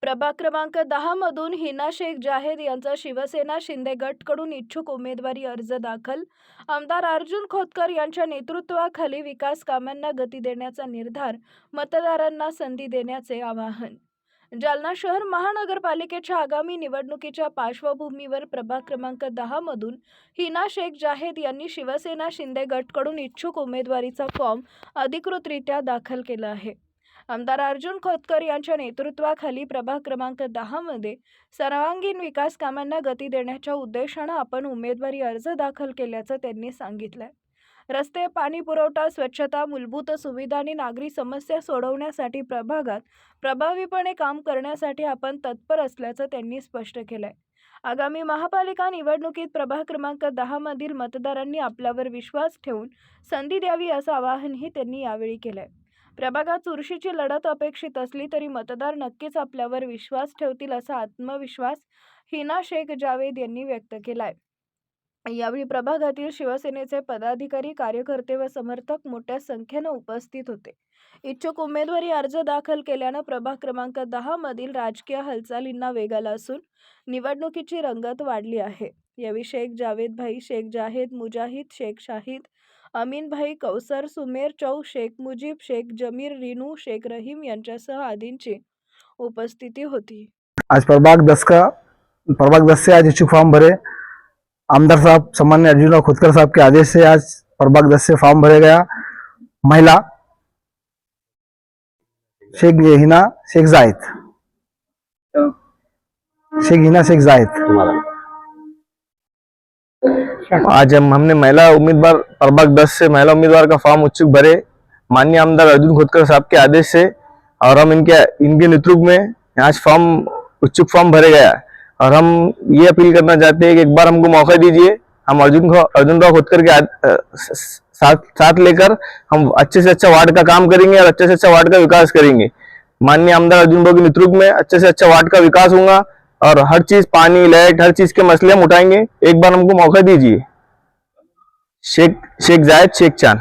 प्रभाग क्रमांक 10 मधून हिना शेख जाहेद यांचा शिवसेना शिंदे गटकडून इच्छुक उमेदवारी अर्ज दाखल. आमदार अर्जुन खोतकर यांच्या नेतृत्वाखाली विकास कामांना गती देण्याचा निर्धार, मतदारांना संधी देण्याचे आवाहन. जालना शहर महानगरपालिकेच्या आगामी निवडणुकीच्या पार्श्वभूमीवर प्रभाग क्रमांक 10 मधून हिना शेख जाहेद यांनी शिवसेना शिंदे गटकडून इच्छुक उमेदवारीचा फॉर्म अधिकृतरित्या दाखल केला आहे. आमदार अर्जुन खोतकर यांच्या नेतृत्वाखाली प्रभाग क्रमांक 10 मध्ये सर्वांगीण विकास कामांना गती देण्याच्या उद्देशाने आपण उमेदवारी अर्ज दाखल केल्याचं त्यांनी सांगितलंय. रस्ते, पाणी पुरवठा, स्वच्छता, मूलभूत सुविधा आणि नागरी समस्या सोडवण्यासाठी प्रभागात प्रभावीपणे काम करण्यासाठी आपण तत्पर असल्याचं त्यांनी स्पष्ट केलंय. आगामी महापालिका निवडणुकीत प्रभाग क्रमांक 10 मधील मतदारांनी आपल्यावर विश्वास ठेवून संधी द्यावी असं आवाहनही त्यांनी यावेळी केलंय. प्रभागात चुरशीची लढत अपेक्षित असली तरी मतदार नक्कीच आपल्यावर विश्वास ठेवतील असा आत्मविश्वास हिना शेख जावेद यांनी व्यक्त केलाय. यावेळी प्रभागातील शिवसेनेचे पदाधिकारी, कार्यकर्ते व समर्थक मोठ्या संख्येने उपस्थित होते. इच्छुक उमेदवारी अर्ज दाखल केल्यानं प्रभाग क्रमांक 10 मधील राजकीय हालचालींना वेग आला असून निवडणुकीची रंगत वाढली आहे. यावेळी शेख जावेद भाई, शेख जाहेद, मुजाहिद, शेख शाहिद, अमीन भाई, कौसर, सुमेर चौ, शेख मुजीब, शेख जमीर, रिनू, शेख रहीम यांच्यासह आदींची उपस्थिति होती. आज प्रभाग 10 से आज इच्छुक फॉर्म भरे. आमदार साहब सम्मान्य अर्जुन खोतकर साहब के आदेश से आज प्रभाग 10 से फॉर्म भरे गया. महिला शेख हिना शेख जाहिद. आज हमने महिला उम्मीदवार प्रभाग 10 से महिला उम्मीदवार का फॉर्म इच्छुक भरे माननीय आमदार अर्जुन खोतकर साहब के आदेश से, और हम इनके नेतृत्व में आज इच्छुक फॉर्म भरे गया. और हम ये अपील करना चाहते हैं कि एक बार हमको मौका दीजिए. हम अर्जुन राव खोतकर के साथ लेकर हम अच्छे से अच्छा वार्ड का काम करेंगे और अच्छे से अच्छा वार्ड का विकास करेंगे. माननीय आमदार अर्जुन राव के नेतृत्व में अच्छे से अच्छा वार्ड का विकास होगा और हर चीज, पानी, लाइट, हर चीज के मसले हम उठाएंगे. एक बार हमको मौका दीजिए. शेख जायद, शेख चांद.